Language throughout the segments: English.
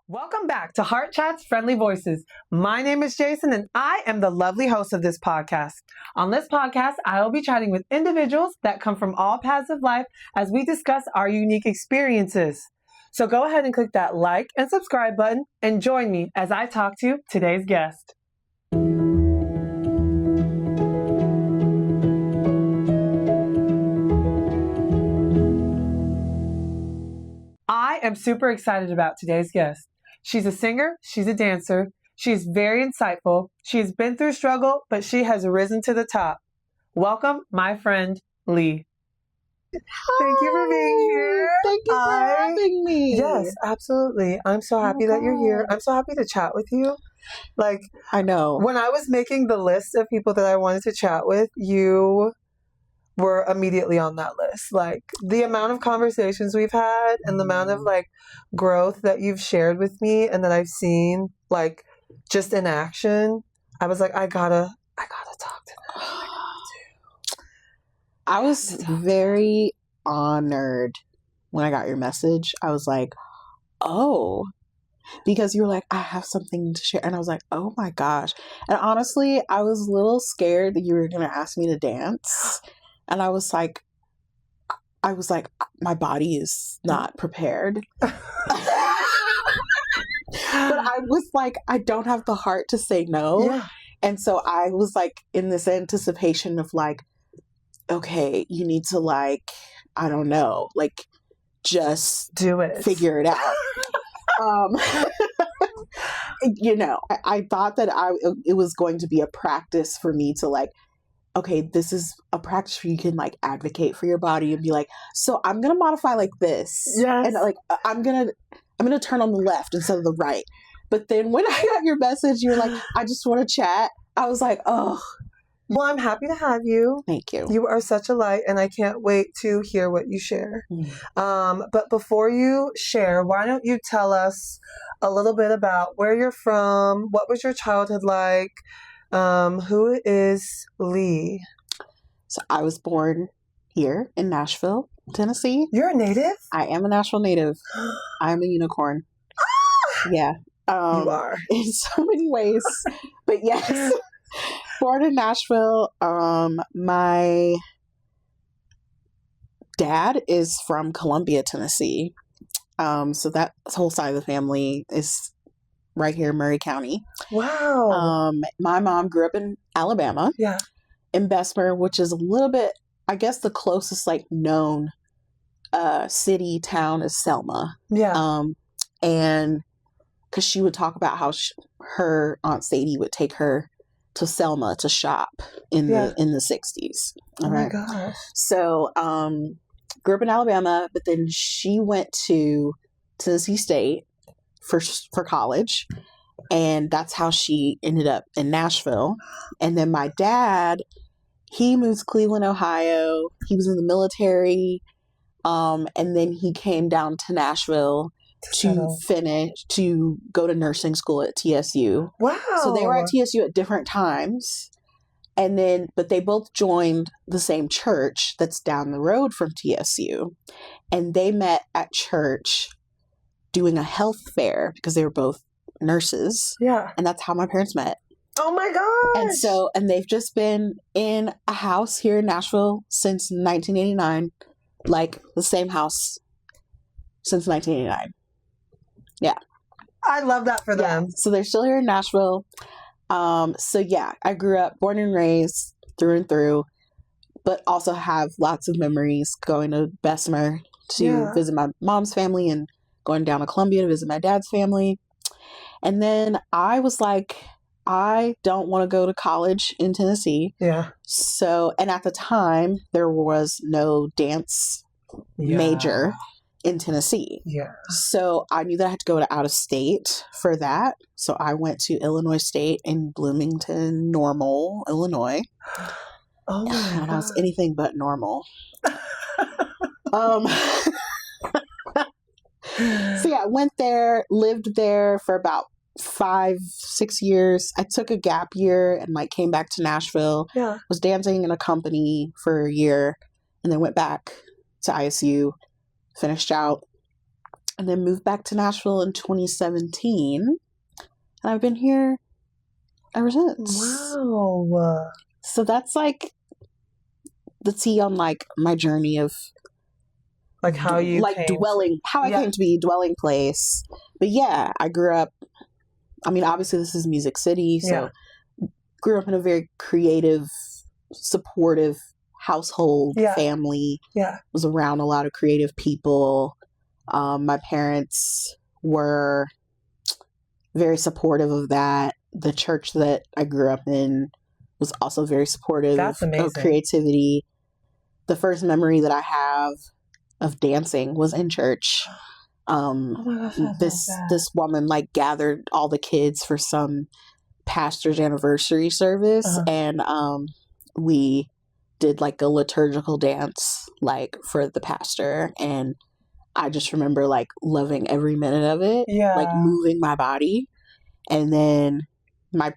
Welcome back to Heart Chat's Friendly Voices. My name is Jason and I am the lovely host of this podcast. On this podcast, I will be chatting with individuals that come from all paths of life as we discuss our unique experiences. So go ahead and click that like and subscribe button and join me as I talk to today's guest. I am super excited about today's guest. She's a singer, she's a dancer, she's very insightful, she's been through struggle, but she has risen to the top. Welcome, my friend, Lee. Thank you for being here. Thank you for having me. Yes, absolutely. I'm so happy that you're here. I'm so happy to chat with you. Like, I know. when I was making the list of people that I wanted to chat with, you were immediately on that list. Like, the amount of conversations we've had and the amount of like growth that you've shared with me and that I've seen like just in action, I was like, I gotta talk to them. I was very honored when I got your message. I was like, oh, because you were like, I have something to share. And I was like, oh my gosh. And honestly, I was a little scared that you were going to ask me to dance. And I was like, my body is not prepared. But I was like, I don't have the heart to say no. Yeah. And so I was like in this anticipation of like, okay, you need to like, I don't know, like just Do it. figure it out. I thought that it was going to be a practice for me to like, okay, this is a practice where you can like advocate for your body and be like, so I'm gonna modify like this, Yes. and like I'm gonna turn on the left instead of the right. But then when I got your message, you were like, I just want to chat. I was like, oh, Well, I'm happy to have you. thank you. You are such a light, and I can't wait to hear what you share. But before you share, why don't you tell us a little bit about where you're from? What was your childhood like? Who is Lee? So I was born here in Nashville, Tennessee. You're a native? I am a Nashville native. I'm a unicorn. Yeah. You are. In so many ways. But yes. Born in Nashville. My dad is from Columbia, Tennessee. So that whole side of the family is right here in Murray County. Wow. My mom grew up in Alabama, Yeah. in Bessemer, which is a little bit, I guess the closest like known city town is Selma. Yeah. And because she would talk about how her Aunt Sadie would take her to Selma to shop in the 60s. Oh my gosh. So grew up in Alabama, but then she went to Tennessee State for college, and that's how she ended up in Nashville. And then my dad, he moved to Cleveland, Ohio. He was in the military, and then he came down to Nashville to go to nursing school at TSU. Wow. So they were at TSU at different times. And then, but they both joined the same church that's down the road from TSU. And they met at church doing a health fair because they were both nurses. Yeah. And that's how my parents met. Oh my gosh. And they've just been in a house here in Nashville since 1989, like the same house since 1989. Yeah. I love that for them. So they're still here in Nashville. So yeah, I grew up born and raised through and through, but also have lots of memories going to Bessemer to visit my mom's family and going down to Columbia to visit my dad's family. And then I was like, I don't want to go to college in Tennessee. Yeah. So, and at the time there was no dance major in Tennessee. Yeah. So I knew that I had to go to out of state for that. So I went to Illinois State in Bloomington, Normal, Illinois. Oh my And I was anything but normal. So yeah, I went there, lived there for about 5-6 years. I took a gap year and like came back to Nashville. Yeah. Was dancing in a company for a year and then went back to ISU, finished out. and then moved back to Nashville in 2017. And I've been here ever since. Wow. So that's like the tea on like my journey of Like how you like came dwelling, how I Yeah. came to be a dwelling place. But yeah, I grew up, I mean, obviously this is Music City, so grew up in a very creative, supportive household, Yeah. family. Yeah. Was around a lot of creative people. My parents were very supportive of that. The church that I grew up in was also very supportive That's of amazing. creativity. The first memory that I have of dancing was in church. Oh my gosh, that's so sad. This woman like gathered all the kids for some pastor's anniversary service, Uh-huh. and we did like a liturgical dance like for the pastor, and I just remember like loving every minute of it, Yeah. like moving my body. And then my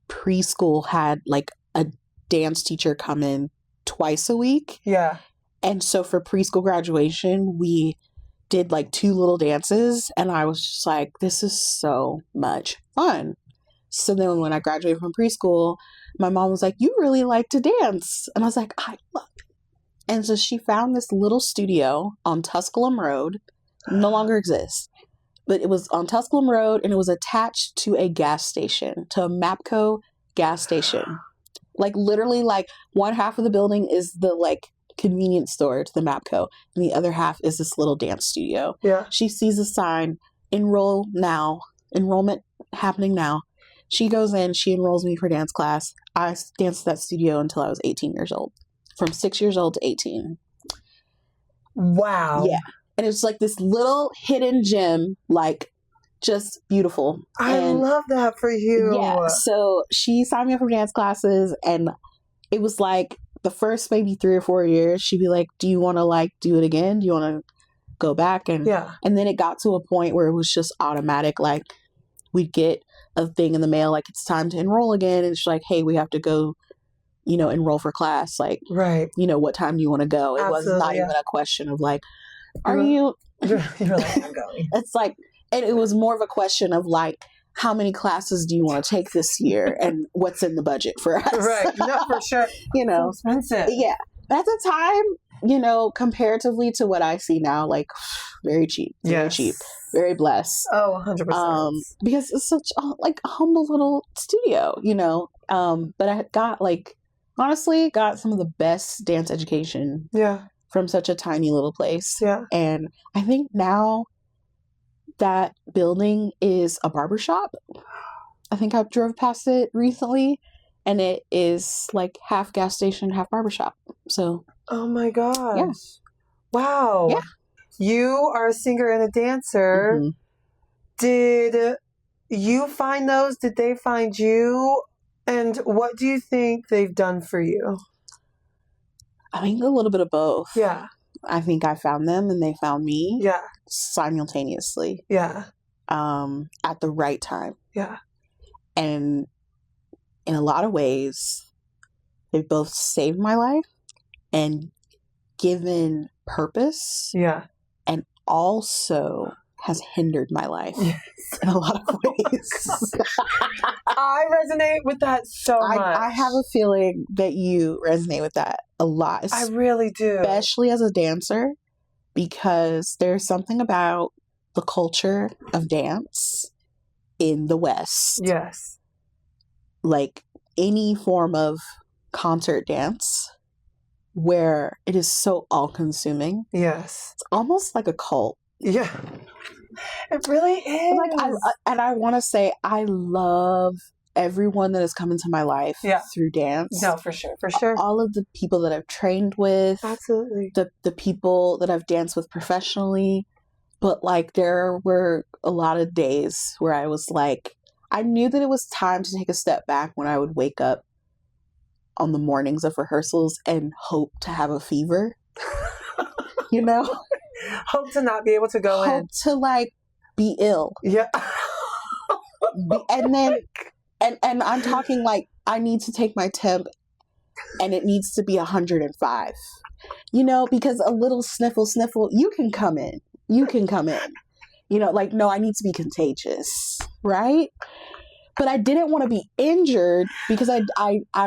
preschool had like a dance teacher come in twice a week. Yeah. And so for preschool graduation, we did like 2 little dances, and I was just like, this is so much fun. So then when I graduated from preschool, my mom was like, you really like to dance. And I was like, I love it. And so she found this little studio on Tusculum Road, no longer exists, but it was on Tusculum Road, and it was attached to a gas station, to a MAPCO gas station. Like literally like one half of the building is the like convenience store to the MAPCO, and the other half is this little dance studio. Yeah. She sees a sign, enroll now, enrollment happening now. She goes in, she enrolls me for dance class. I danced at that studio until I was 18 years old. From 6 years old to 18. Wow. Yeah. And it's like this little hidden gem, like just beautiful. I And love that for you. yeah. So she signed me up for dance classes, and it was like the first maybe 3 or 4 years, she'd be like, do you want to like do it again? Do you want to go back? And Yeah. and then it got to a point where it was just automatic. Like we'd get a thing in the mail, like it's time to enroll again. And she's like, hey, we have to go, enroll for class. Like, Right. what time do you want to go? It was not Absolutely, yeah. even a question of like, are You're- you, You're like, I'm going. it's like, and it was more of a question of like, how many classes do you want to take this year, and what's in the budget for us? Right. No, for sure. So expensive. Yeah. At the time, comparatively to what I see now, like very cheap, very Yes. cheap, very blessed. Oh, 100%. Because it's such a humble little studio, but I honestly got some of the best dance education Yeah. from such a tiny little place. Yeah. And I think now that building is a barbershop. I think I drove past it recently, and it is like half gas station, half barbershop. So Oh my gosh. Yeah. Wow. Yeah. You are a singer and a dancer. mhm. Did you find those? Did they find you? And what do you think they've done for you? I think a little bit of both. Yeah. I think I found them and they found me Yeah. simultaneously Yeah. at the right time. Yeah. And in a lot of ways, they've both saved my life and given purpose, Yeah. and also has hindered my life Yes. in a lot of ways. I resonate with that so much. I have a feeling that you resonate with that a lot, I really do. especially as a dancer, because there's something about the culture of dance in the West, Yes. like any form of concert dance, where it is so all-consuming. Yes. It's almost like a cult. Yeah. It really is. I want to say I love everyone that has come into my life Yeah. through dance. No, for sure. For sure. All of the people that I've trained with, Absolutely. the people that I've danced with professionally. But like there were a lot of days where I was like, I knew that it was time to take a step back when I would wake up on the mornings of rehearsals and hope to have a fever. Hope to not be able to go Hope in. to like be ill. Yeah. And then and I'm talking like I need to take my temp and it needs to be 105. Because a little sniffle, you can come in. like, no, I need to be contagious, right? But I didn't want to be injured because I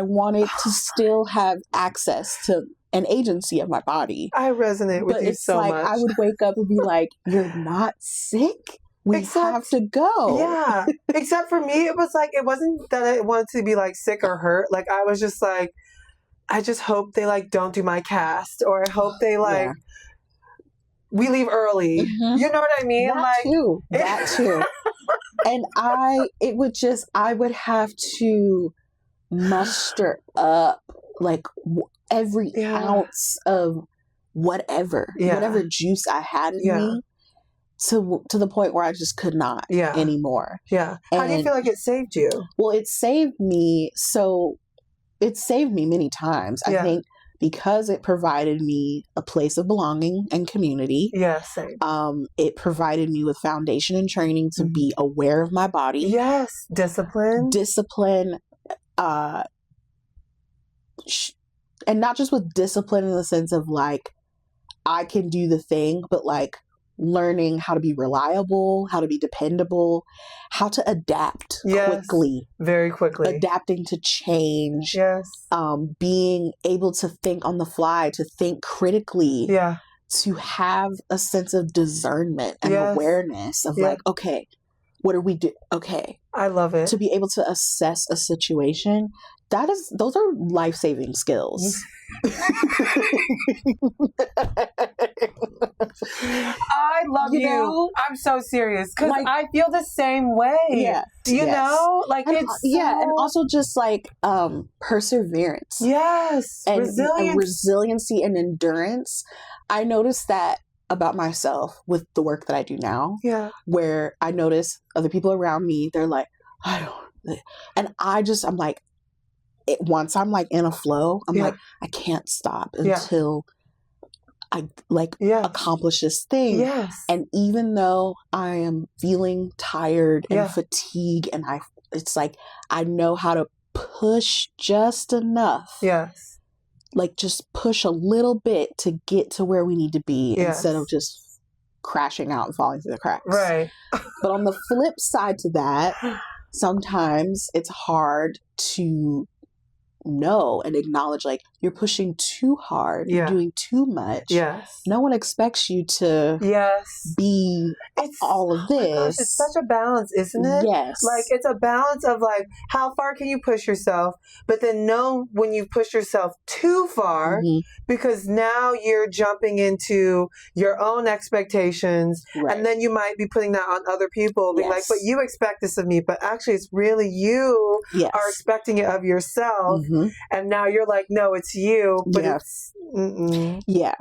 wanted to still have access to an agency of my body. I resonate with But you it's so like much. I would wake up and be like, "You're not sick. We have to go." Yeah. Except for me, it was like, it wasn't that I wanted to be like sick or hurt. Like, I was just like, I just hope they like don't do my cast, or I hope they like, we leave early. Mhm. You know what I mean? That too. And I would have to muster up like every ounce of whatever juice I had in me to the point where I just could not anymore. Yeah. How do you feel like it saved you? Well, it saved me many times. I think because it provided me a place of belonging and community. Yeah, same. It provided me with foundation and training to be aware of my body. Yes. Discipline. And not just with discipline in the sense of like, I can do the thing, but like learning how to be reliable, how to be dependable, how to adapt quickly. Very quickly. Adapting to change. Yes. Being able to think on the fly, to think critically. Yeah. To have a sense of discernment and awareness of like, okay, what do we do? Okay. I love it. To be able to assess a situation, those are life-saving skills. I love you. I'm so serious because like, I feel the same way. Yeah. You know? Like and, it's and also just like perseverance. Yes. And resiliency and endurance. I noticed that about myself with the work that I do now. Yeah. Where I notice other people around me, they're like, I don't, and I'm like, once I'm like in a flow, I'm like, I can't stop until I like accomplish this thing. Yes. And even though I am feeling tired and fatigued, and it's like, I know how to push just enough. Yes. Like just push a little bit to get to where we need to be instead of just crashing out and falling through the cracks. Right. But on the flip side to that, sometimes it's hard to know and acknowledge like you're pushing too hard, you're doing too much. Yes. No one expects you to be all of this. Gosh, it's such a balance, isn't it? Yes. Like it's a balance of like how far can you push yourself, but then know when you push yourself too far because now you're jumping into your own expectations and then you might be putting that on other people, being like, but you expect this of me, but actually it's really you are expecting it of yourself. And now you're like, no, it's you, but it's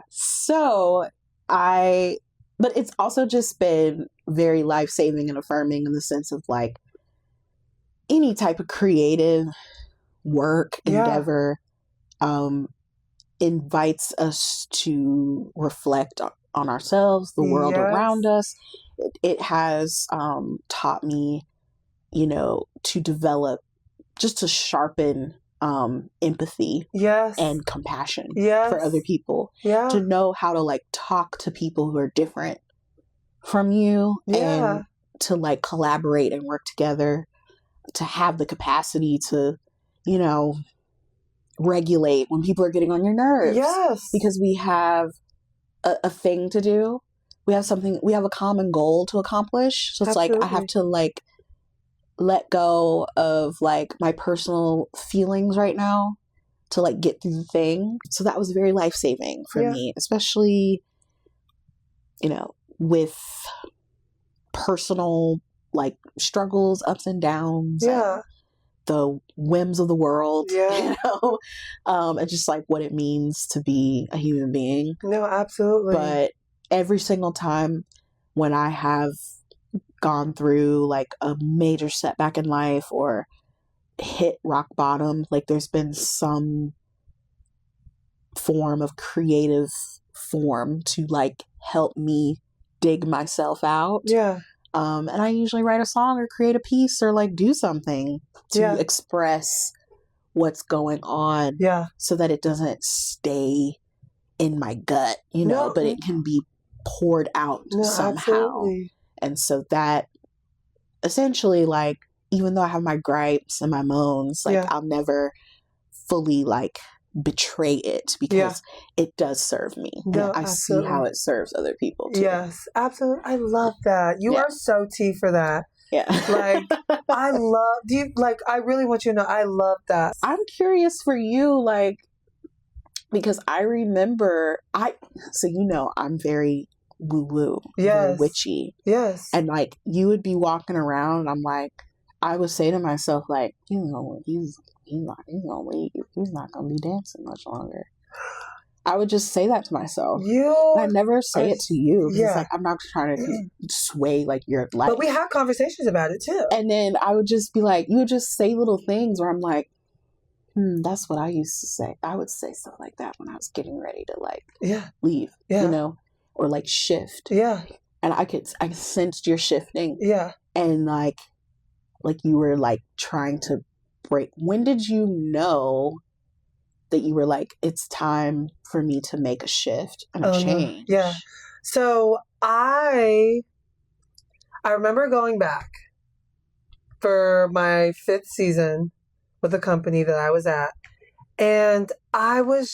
So but it's also just been very life-saving and affirming in the sense of like any type of creative work endeavor invites us to reflect on ourselves, the world around us. It has taught me, to develop, just to sharpen empathy and compassion for other people, to know how to like talk to people who are different from you and to like collaborate and work together, to have the capacity to regulate when people are getting on your nerves, because we have a thing to do, we have a common goal to accomplish, so it's like I have to like let go of like my personal feelings right now to like get through the thing. So that was very life-saving for me, especially with personal like struggles, ups and downs, and the whims of the world, and just like what it means to be a human being. No, absolutely. But every single time when I have gone through like a major setback in life or hit rock bottom, like there's been some form of creative form to like help me dig myself out. And I usually write a song or create a piece or like do something to express what's going on so that it doesn't stay in my gut, but it can be poured out somehow. Absolutely. And so that essentially, like, even though I have my gripes and my moans, like, Yeah. I'll never fully, like, betray it because it does serve me. No, And I see how absolutely. it serves other people too. Yes, absolutely. I love that. You Yeah. are so tea for that. Yeah. Like, I love, I really want you to know, I love that. I'm curious for you, like, because I remember, so you know, I'm very woo-woo, very Yes. witchy. Yes. And like, you would be walking around, and I'm like, I would say to myself, like, he's gonna leave. He's not gonna be dancing much longer. I would just say that to myself. And I never say it to you. Because it's like, I'm not trying to sway like your life. But we had conversations about it too. And then I would just be like, you would just say little things where I'm like, that's what I used to say. I would say stuff like that when I was getting ready to like leave, you know, or like shift. Yeah. And I sensed your shifting. Yeah. And like you were like trying to break. When did you know that you were like, it's time for me to make a shift and a change? Yeah. So I remember going back for my 5th season with the company that I was at. And I was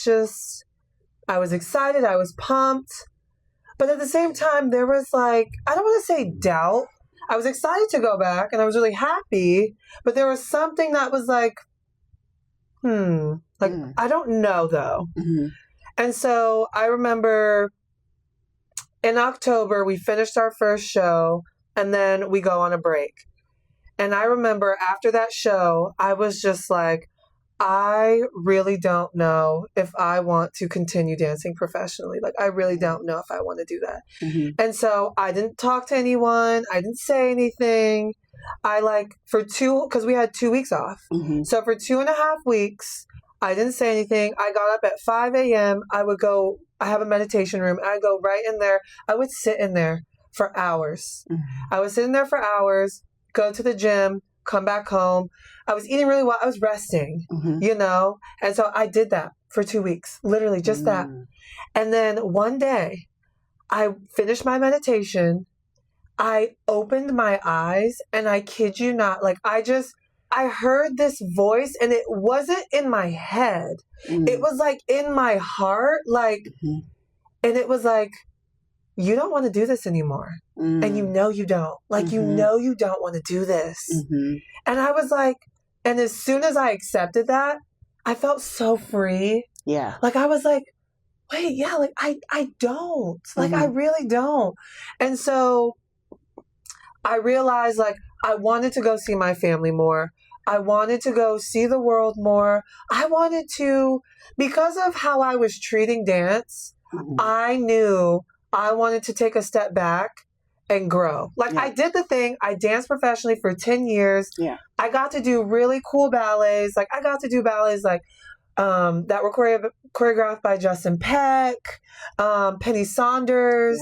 excited. I was pumped. But at the same time, there was like, I don't want to say doubt. I was excited to go back and I was really happy. But there was something that was like, I don't know though. Mm-hmm. And so I remember in October, we finished our first show and then we go on a break. And I remember after that show, I was just like, I really don't know if I want to continue dancing professionally. Like, I really don't know if I want to do that. Mm-hmm. And so I didn't talk to anyone. I didn't say anything. Because we had 2 weeks off. Mm-hmm. So for 2.5 weeks, I didn't say anything. I got up at 5 a.m. I have a meditation room. I go right in there. I would sit in there for hours. Mm-hmm. I was sitting there for hours, go to the gym, come back home. I was eating really well. I was resting, you know? And so I did that for 2 weeks, literally just that. And then one day I finished my meditation. I opened my eyes and I kid you not, like I heard this voice and it wasn't in my head. It was like in my heart, like, and it was like, you don't want to do this anymore. And you know you don't. Like, you know you don't want to do this. And I was like, and as soon as I accepted that, I felt so free. Yeah. Like, I was like, wait, yeah, like, I don't. Like, I really don't. And so I realized, like, I wanted to go see my family more. I wanted to go see the world more. I wanted to, because of how I was treating dance, I knew I wanted to take a step back and grow. Like, I did the thing. I danced professionally for 10 years. Yeah. I got to do really cool ballets. Like, I got to do ballets like that were choreographed by Justin Peck, Penny Saunders,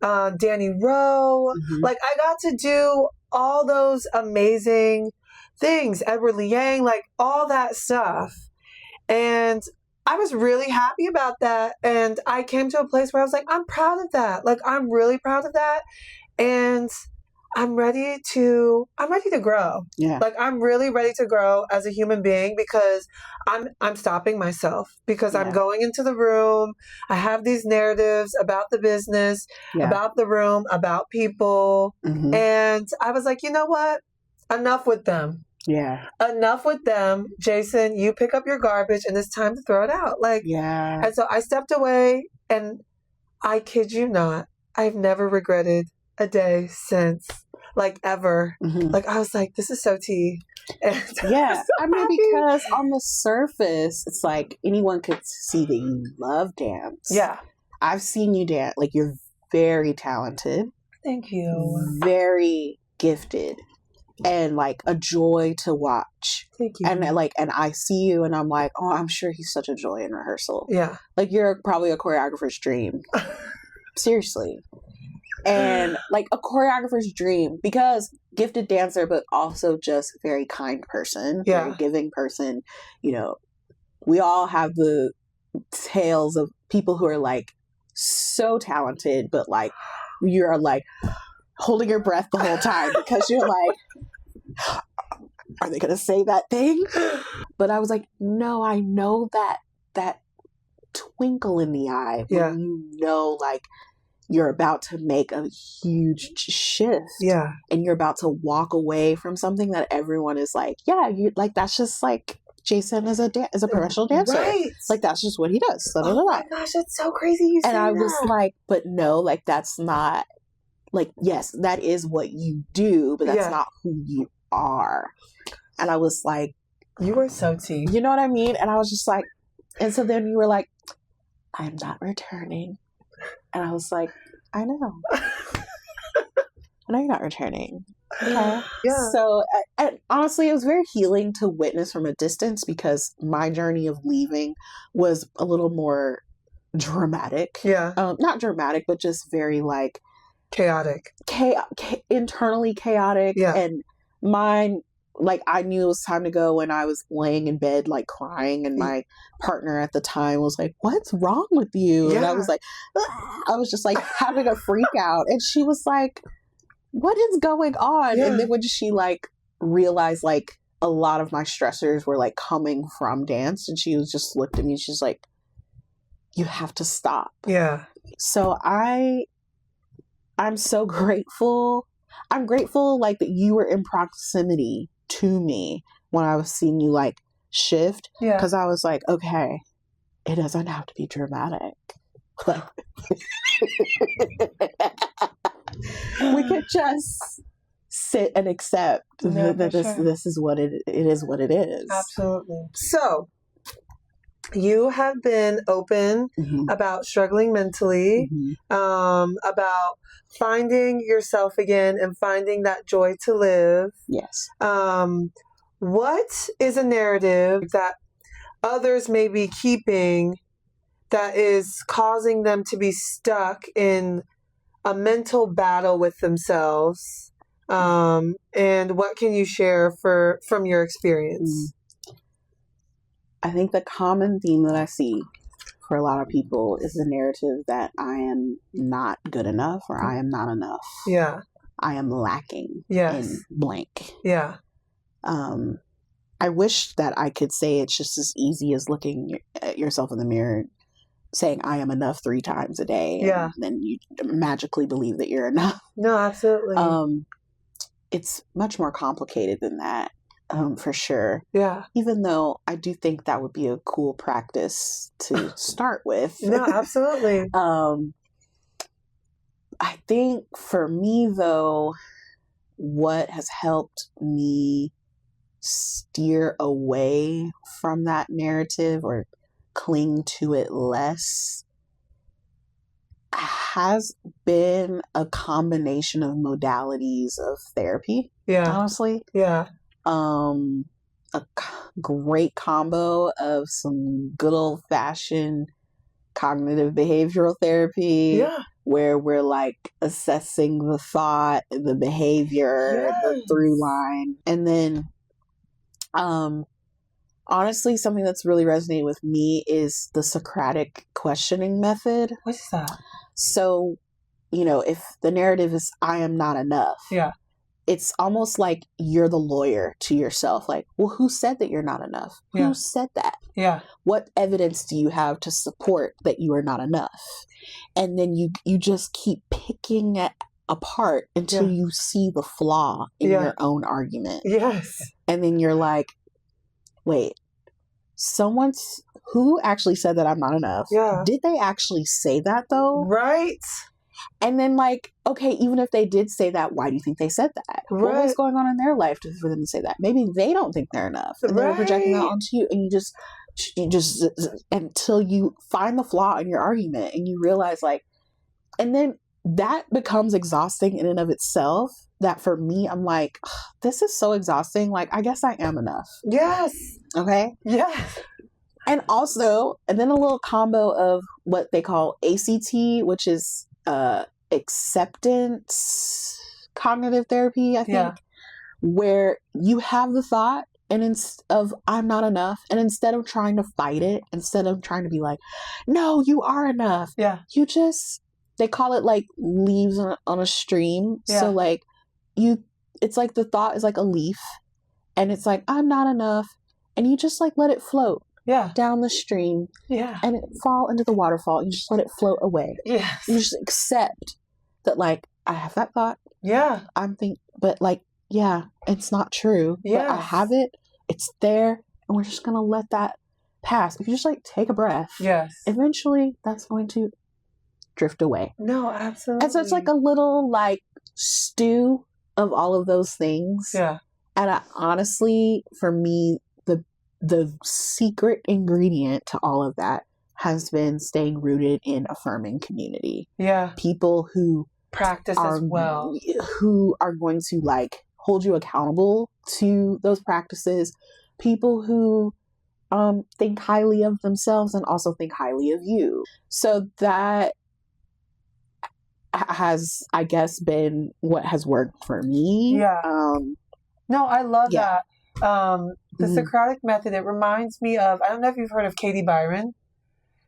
Danny Rowe. Like, I got to do all those amazing things, Edward Liang, like all that stuff. And I was really happy about that. And I came to a place where I was like, I'm proud of that. Like, I'm really proud of that. And I'm ready to grow. Yeah. Like, I'm really ready to grow as a human being because I'm stopping myself because I'm going into the room. I have these narratives about the business, about the room, about people. And I was like, you know what? Enough with them. Yeah. Enough with them. Jason, you pick up your garbage and it's time to throw it out. Like, and so I stepped away and I kid you not, I've never regretted a day since, like, ever. Like, I was like, this is so tea. And I mean, because on the surface, it's like anyone could see that you love dance. Yeah. I've seen you dance. Like, you're very talented. Thank you. Very gifted. And like a joy to watch. Thank you. And I see you and I'm like, oh, I'm sure he's such a joy in rehearsal. Yeah. Like, you're probably a choreographer's dream. Seriously. And like a choreographer's dream, because gifted dancer, but also just very kind person, very giving person. You know, we all have the tales of people who are like so talented, but like you're like, holding your breath the whole time because you're like, are they going to say that thing? But I was like, no, I know that twinkle in the eye when you know, like, you're about to make a huge shift. Yeah. And you're about to walk away from something that everyone is like, yeah, you like, that's just like Jason is a professional dancer. Right. Like, that's just what he does. Oh my gosh, it's so crazy you and say I that. was like, but no, like, that's not, like, yes, that is what you do, but that's not who you are. And I was like, you were so tea. you know what I mean? And I was just like, and so then you were like, I'm not returning. And I was like, I know. I know you're not returning. Okay. Yeah. So, and honestly, it was very healing to witness from a distance because my journey of leaving was a little more dramatic. Yeah. Not dramatic, but just very like chaotic. Internally chaotic. Yeah. And mine, like, I knew it was time to go when I was laying in bed, like, crying. And my partner at the time was like, what's wrong with you? Yeah. And I was like, ah! I was just like having a freak out. And she was like, what is going on? Yeah. And then when she like realized like a lot of my stressors were like coming from dance, and she was just looked at me, she's like, you have to stop. Yeah. So I'm so grateful. I'm grateful like that you were in proximity to me when I was seeing you like shift. Yeah. Because I was like, okay, it doesn't have to be dramatic. Like, we could just sit and accept that this is what it is what it is. Absolutely. So you have been open about struggling mentally, about finding yourself again and finding that joy to live. Yes. What is a narrative that others may be keeping that is causing them to be stuck in a mental battle with themselves? And what can you share from your experience? I think the common theme that I see for a lot of people is the narrative that I am not good enough or I am not enough. Yeah. I am lacking Yes. in blank. Yeah. I wish that I could say it's just as easy as looking at yourself in the mirror saying I am enough 3 times a day. Yeah. And then you magically believe that you're enough. No, absolutely. It's much more complicated than that, for sure. Yeah. Even though I do think that would be a cool practice to start with. No, absolutely. I think for me, though, what has helped me steer away from that narrative or cling to it less has been a combination of modalities of therapy. Yeah. Honestly. Yeah. A great combo of some good old fashioned cognitive behavioral therapy. Yeah. Where we're like assessing the thought, the behavior, the through line. And then honestly, something that's really resonated with me is the Socratic questioning method. What's that? So, if the narrative is I am not enough. Yeah. It's almost like you're the lawyer to yourself. Like, well, who said that you're not enough? Yeah. Who said that? Yeah. What evidence do you have to support that you are not enough? And then you just keep picking it apart until you see the flaw in your own argument. Yes. And then you're like, wait, who actually said that I'm not enough? Yeah. Did they actually say that though? Right. And then like, okay, even if they did say that, why do you think they said that? Right. What was going on in their life for them to say that? Maybe they don't think they're enough. And they're projecting that onto you. And you just until you find the flaw in your argument and you realize like, and then that becomes exhausting in and of itself. That for me, I'm like, this is so exhausting. Like, I guess I am enough. Yes. Okay. Yes. And then a little combo of what they call ACT, which is acceptance cognitive therapy, I think, where you have the thought of I'm not enough, and instead of trying to fight it, instead of trying to be like, no, you are enough, you just they call it like leaves on a stream. Yeah. So like it's like the thought is like a leaf, and it's like, I'm not enough, and you just like let it float Yeah. down the stream, Yeah. and it fall into the waterfall. You just let it float away. Yes. You just accept that, like, I have that thought. Yeah. But like, yeah, it's not true. Yes. But I have it. It's there, and we're just gonna let that pass. If you just like take a breath, Yes. eventually that's going to drift away. No, absolutely. And so it's like a little like stew of all of those things. Yeah. And honestly, for me, the secret ingredient to all of that has been staying rooted in affirming community. Yeah. People who Practice as well. who are going to like hold you accountable to those practices. People who think highly of themselves and also think highly of you. So that has, I guess, been what has worked for me. Yeah. No, I love Yeah. that. The Mhm. Socratic method, it reminds me of, I don't know if you've heard of Katie Byron.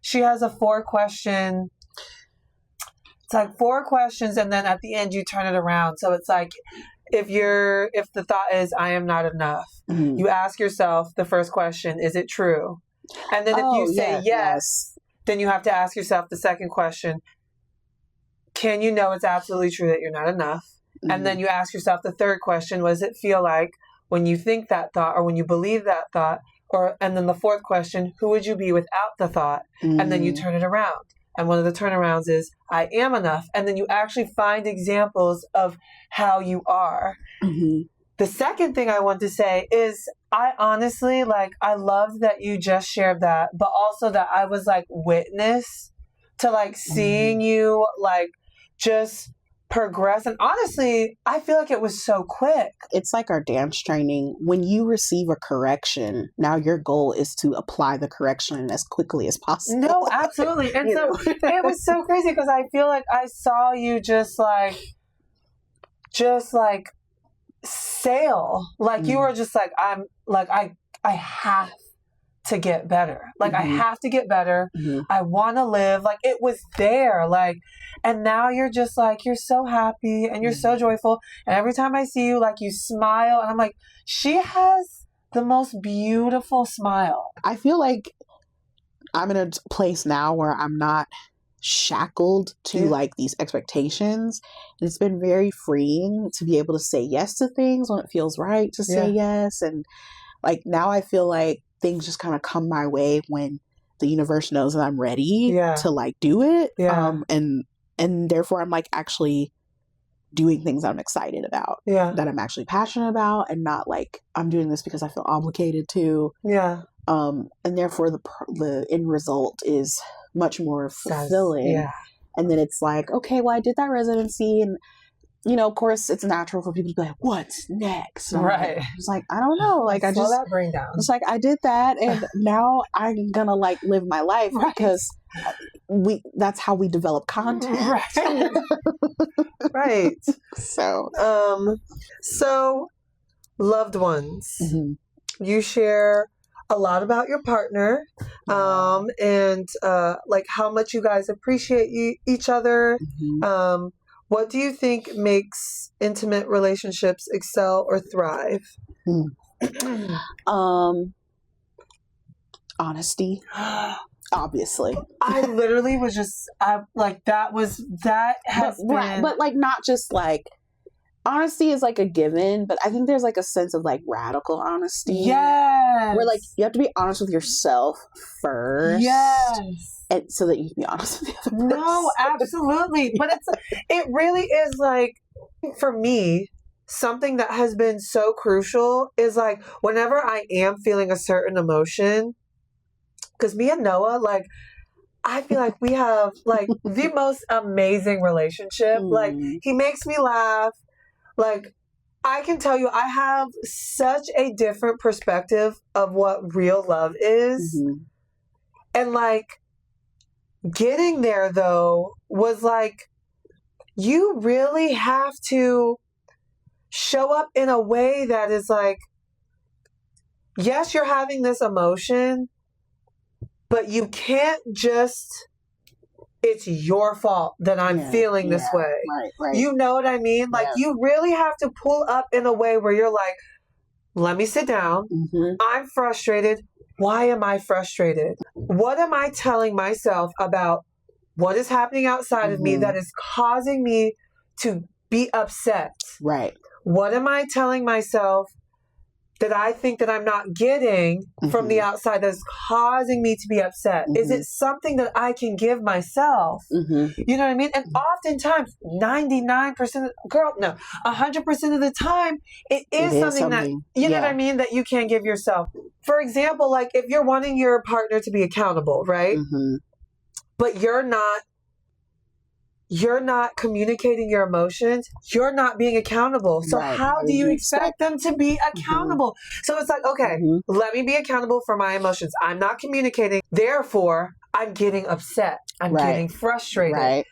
She has a 4-question, it's like 4 questions, and then at the end you turn it around. So it's like, if the thought is, I am not enough, Mhm. you ask yourself the first question, is it true? And then if Oh, you say yes, then you have to ask yourself the second question, can you know it's absolutely true that you're not enough? And then you ask yourself the third question, what does it feel like when you think that thought or when you believe that thought? And then the fourth question, who would you be without the thought? And then you turn it around. And one of the turnarounds is, I am enough. And then you actually find examples of how you are. Mhm. The second thing I want to say is, I honestly, like, I loved that you just shared that, but also that I was like witness to like seeing you like just progress. And honestly, I feel like it was so quick. It's like our dance training. When you receive a correction, now your goal is to apply the correction as quickly as possible. No, absolutely. And You so know? it was so crazy because I feel like I saw you just like sail. Like you were just like, I'm like, I have to get better. Like I have to get better. I want to live. Like it was there. Like, and now you're just like, you're so happy and you're so joyful. And every time I see you, like you smile and I'm like, she has the most beautiful smile. I feel like I'm in a place now where I'm not shackled to like these expectations. And it's been very freeing to be able to say yes to things when it feels right to say yes. And like now I feel like things just kind of come my way when the universe knows that I'm ready to like do it. And therefore I'm like actually doing things that I'm excited about, that I'm actually passionate about, and not like I'm doing this because I feel obligated to. And therefore the end result is much more fulfilling. And then it's like, okay, well, I did that residency, and you know, of course, it's natural for people to be like, "What's next?" Right? It's like, I don't know. Like, slow that brain down. It's like I did that, and now I'm gonna like live my life because that's how we develop content, right? Right. So loved ones. You share a lot about your partner, and like how much you guys appreciate each other. What do you think makes intimate relationships excel or thrive? Honesty. Obviously. I literally was just, but like not just like, honesty is like a given, but I think there's like a sense of like radical honesty. Yes. Where like you have to be honest with yourself first. Yes. And so that you can be honest with the other person. No, absolutely. But it really is like, for me, something that has been so crucial is like whenever I am feeling a certain emotion, because me and Noah, like, I feel like we have like the most amazing relationship. Like he makes me laugh. Like I can tell you, I have such a different perspective of what real love is. And like getting there though was like, you really have to show up in a way that is like, yes, you're having this emotion, but you can't just it's your fault that I'm feeling this way. Right. You know what I mean? Like, you really have to pull up in a way where you're like, let me sit down. Mm-hmm. I'm frustrated. Why am I frustrated? What am I telling myself about what is happening outside of me that is causing me to be upset? Right. What am I telling myself that I think that I'm not getting from the outside that's causing me to be upset? Is it something that I can give myself? You know what I mean? And oftentimes, 100% of the time, it is something that, you know what I mean, that you can't give yourself. For example, like if you're wanting your partner to be accountable, right? But you're not communicating your emotions, you're not being accountable. So how do you expect them to be accountable? So it's like, okay, let me be accountable for my emotions. I'm not communicating. Therefore, I'm getting upset. I'm getting frustrated.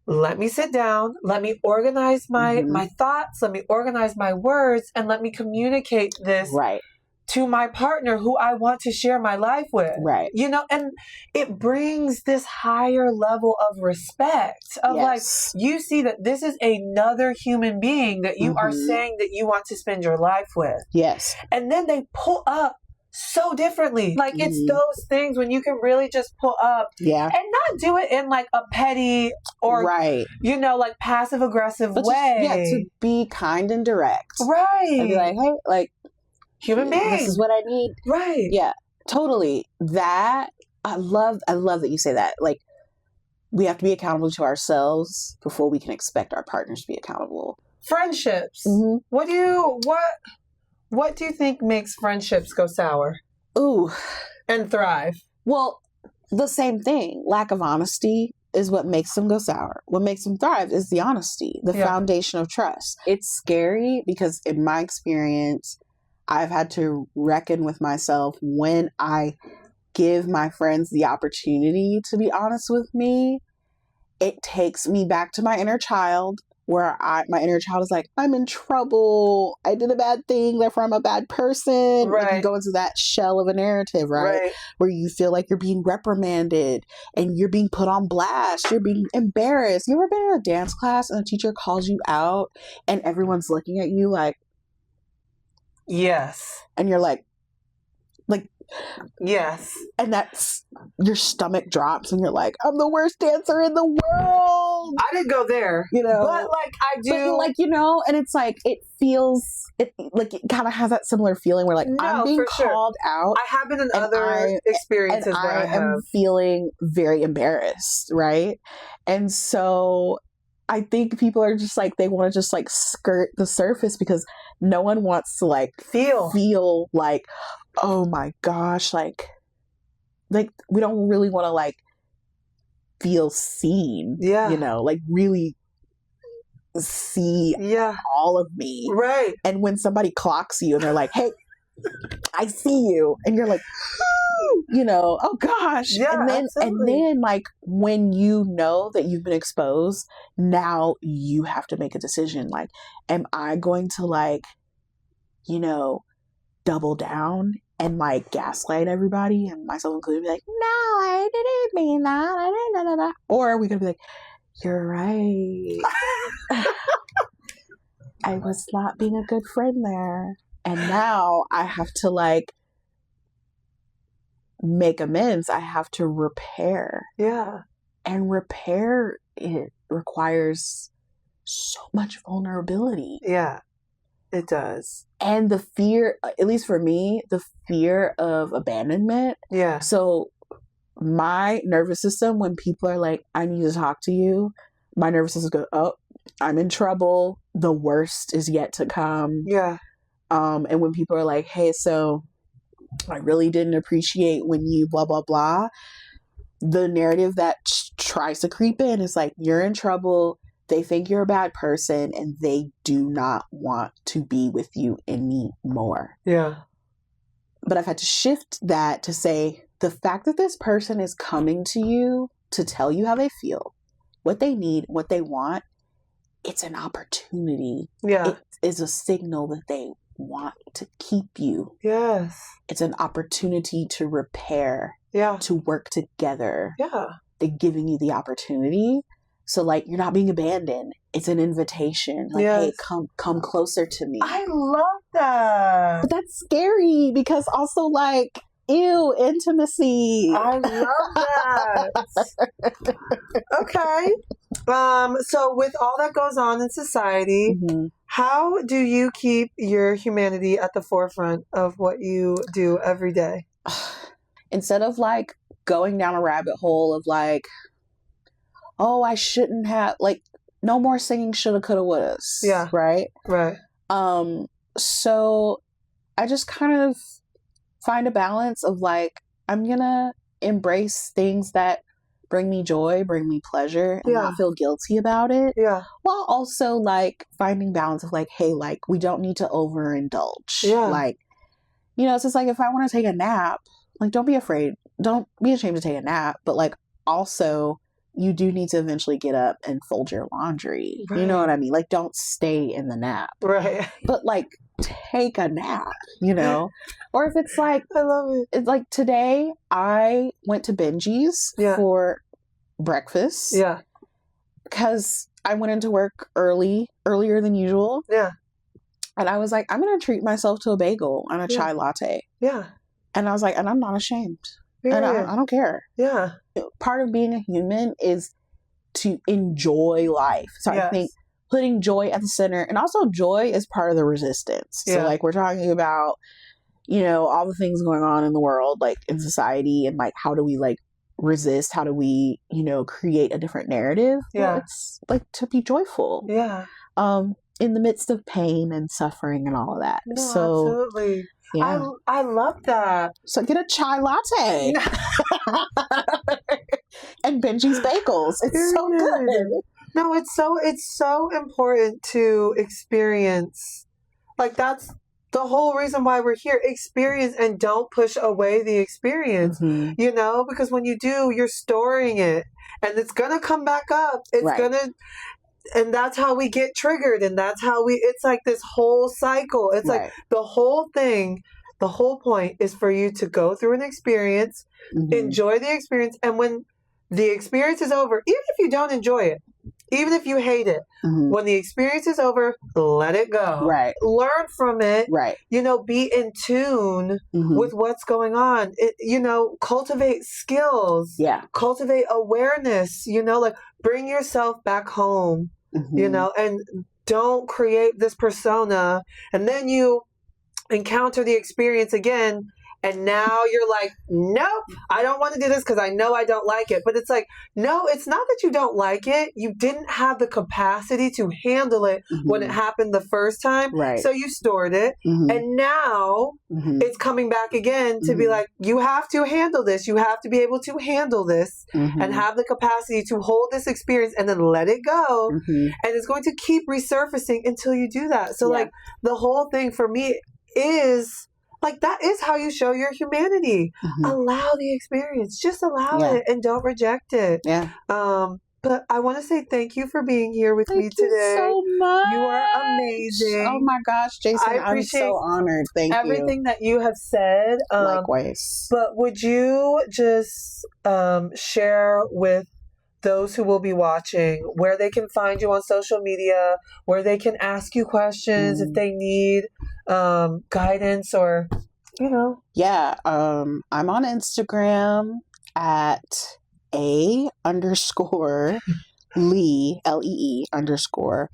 Let me sit down. Let me organize my thoughts. Let me organize my words, and let me communicate this to my partner who I want to share my life with. You know, and it brings this higher level of respect of like, you see that this is another human being that you are saying that you want to spend your life with. And then they pull up so differently. Like it's those things when you can really just pull up and not do it in like a petty or, you know, like passive aggressive way. Just, to be kind and direct. And be like, hey, like, human being. This is what I need. Yeah, totally. That I love that you say that. Like, we have to be accountable to ourselves before we can expect our partners to be accountable. Friendships. What do you think makes friendships go sour? And thrive? Well, the same thing. Lack of honesty is what makes them go sour. What makes them thrive is the honesty, the foundation of trust. It's scary because in my experience, I've had to reckon with myself when I give my friends the opportunity to be honest with me. It takes me back to my inner child where my inner child is like, I'm in trouble. I did a bad thing. Therefore, I'm a bad person. Like you go into that shell of a narrative, right? Where you feel like you're being reprimanded and you're being put on blast. You're being embarrassed. You ever been in a dance class and a teacher calls you out and everyone's looking at you like, and you're like, and that's your stomach drops and you're like, I'm the worst dancer in the world. I didn't go there, you know, but like I do, but like, you know, and it's like it kind of has that similar feeling where like I'm being called out. I have been in other experiences where I am feeling very embarrassed, right? And so I think people are just like, they want to just like skirt the surface because no one wants to like feel like, oh my gosh, like we don't really want to like feel seen, you know, like really see all of me. And when somebody clocks you and they're like, hey, I see you, and you're like, you know, oh gosh. And then like when you know that you've been exposed, now you have to make a decision. Like, am I going to like, you know, double down and like gaslight everybody and myself included, be like, no, I didn't mean that. I didn't. Or are we gonna be like, you're right. I was not being a good friend there. And now I have to like make amends. I have to repair. And repair, it requires so much vulnerability. It does. And the fear, at least for me, the fear of abandonment. So my nervous system, when people are like, I need to talk to you, my nervous system goes, oh, I'm in trouble. The worst is yet to come. And when people are like, hey, so I really didn't appreciate when you blah, blah, blah. The narrative that tries to creep in is like, you're in trouble. They think you're a bad person and they do not want to be with you anymore. But I've had to shift that to say, the fact that this person is coming to you to tell you how they feel, what they need, what they want, it's an opportunity. It is a signal that they want to keep you. It's an opportunity to repair, to work together. giving you the opportunity. So like you're not being abandoned. It's an invitation. Like, hey, Yes. come closer to me. I love that. But that's scary because also like, ew, intimacy. I love that. Okay. So with all that goes on in society, Mhm. how do you keep your humanity at the forefront of what you do every day? Instead of like going down a rabbit hole of like, oh, I shouldn't have, like, no more singing shoulda, coulda, wouldas. Yeah. Right. Right. So I just kind of find a balance of like, I'm gonna embrace things that bring me joy, bring me pleasure, and Yeah. not feel guilty about it. Yeah. While also like finding balance of like, hey, like we don't need to overindulge. Yeah. Like, you know, it's just like if I want to take a nap, like don't be afraid. Don't be ashamed to take a nap. But like also you do need to eventually get up and fold your laundry. You know Right. what I mean? Like don't stay in the nap. Right. But like take a nap, you know? Or if it's like I love it. it's like today I went to Benji's Yeah. for breakfast. Yeah. Because I went into work earlier than usual. Yeah. And I was like, I'm going to treat myself to a bagel and a Yeah. chai latte. Yeah. And I was like, and I'm not ashamed. Yeah. And I don't care. Yeah. Part of being a human is to enjoy life. So I Yes. think putting joy at the center, and also joy is part of the resistance. Yeah. So like we're talking about, you know, all the things going on in the world, like in society, and like how do we like resist? How do we, you know, create a different narrative? Yeah. Well, it's like to be joyful. Yeah. In the midst of pain and suffering and all of that. No, So absolutely. yeah. I love that. So get a chai latte and Benji's bagels. It's so Period. good. No, it's so important to experience. Like that's the whole reason why we're here. Experience and don't push away the experience. Mhm. You know, because when you do, you're storing it and it's gonna come back up. It's Right. gonna and that's how we get triggered and that's how it's like this whole cycle. It's like Right. the whole thing, the whole point is for you to go through an experience, Mhm. enjoy the experience, and when the experience is over, even if you don't enjoy it, even if you hate it, Mhm. when the experience is over, let it go. Right. Learn from it. Right. You know, be in tune Mhm. with what's going on. You know, cultivate skills, Yeah. cultivate awareness, you know, like bring yourself back home, you Mhm. know, and don't create this persona. And then you encounter the experience again. And now you're like, nope, I don't want to do this because I know I don't like it. But it's like, no, it's not that you don't like it. You didn't have the capacity to handle it when it Mhm. happened the first time. Right. So you stored it. Mhm. And now Mhm. it's coming back again to be Mhm. like, you have to handle this. You have to be able to handle this Mhm. and have the capacity to hold this experience and then let it go. Mhm. And it's going to keep resurfacing until you do that. So Yeah. like the whole thing for me is like, that is how you show your humanity. Mhm. Allow the experience. Just allow Yeah. it and don't reject it. Yeah. But I want to say thank you for being here with me Thank you today. so much. You are amazing. Oh my gosh, Jason, I I'm appreciate so honored. Thank Everything that you have said. you. Likewise. But would you just share with those who will be watching where they can find you on social media, where they can ask you questions if they need guidance or, you know? Yeah. I'm on Instagram at _Lee, Lee _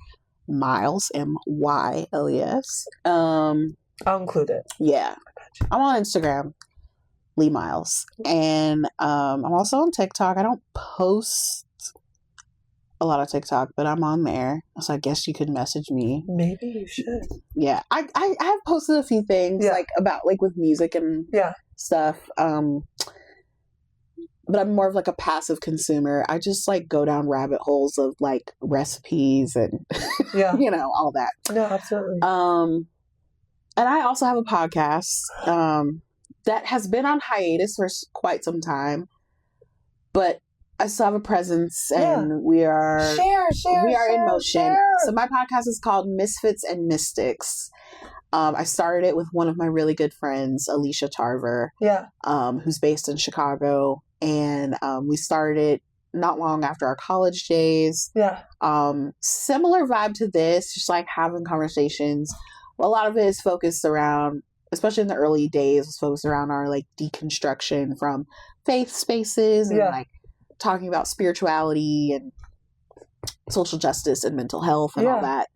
Miles, MYLES. I'll include it. Yeah. I'm on Instagram, Lee Miles. And I'm also on TikTok. I don't post a lot of TikTok, but I'm on there. So I guess you could message me. Maybe you should. Yeah. I have posted a few things Yeah. like about like with music and Yeah. stuff. But I'm more of like a passive consumer. I just like go down rabbit holes of like recipes and Yeah. you know, all that. No, absolutely. And I also have a podcast that has been on hiatus for quite some time, but I still have a presence, and we are in motion. So my podcast is called Misfits and Mystics. I started it with one of my really good friends, Alicia Tarver, Yeah. who's based in Chicago, and we started it not long after our college days. Yeah. Similar vibe to this, just like having conversations. A lot of it is focused around, especially in the early days, was focused around our like deconstruction from faith spaces and like talking about spirituality and social justice and mental health and all that.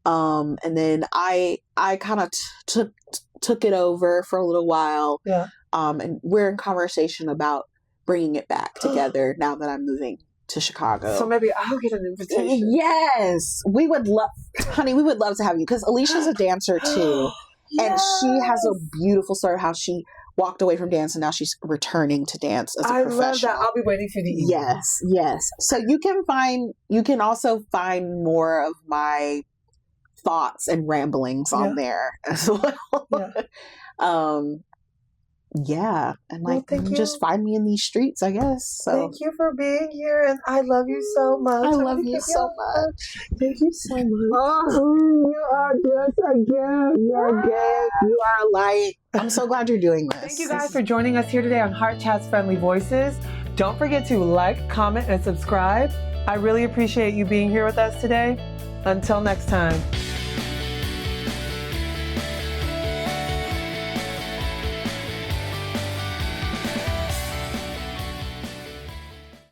And then I kind of took it over for a little while. Yeah. And we're in conversation about bringing it back together now that I'm moving to Chicago. So maybe I'll get an invitation. Yes, we would love, honey. We would love to have you because Alicia's a dancer too, and she has a beautiful story of how she walked away from dance and now she's returning to dance as a professional. I love that. I'll be waiting for the email. Yes. So you can also find more of my thoughts and ramblings on there as well. And like just find me in these streets, I guess. So thank you for being here, and I love you so much. I love you so much. Thank you so much. Oh, you are just a gift. You are a gift. You are a light. I'm so glad you're doing this. Thank you guys for joining us here today on Heart Chats Friendly Voices. Don't forget to like, comment, and subscribe. I really appreciate you being here with us today. Until next time.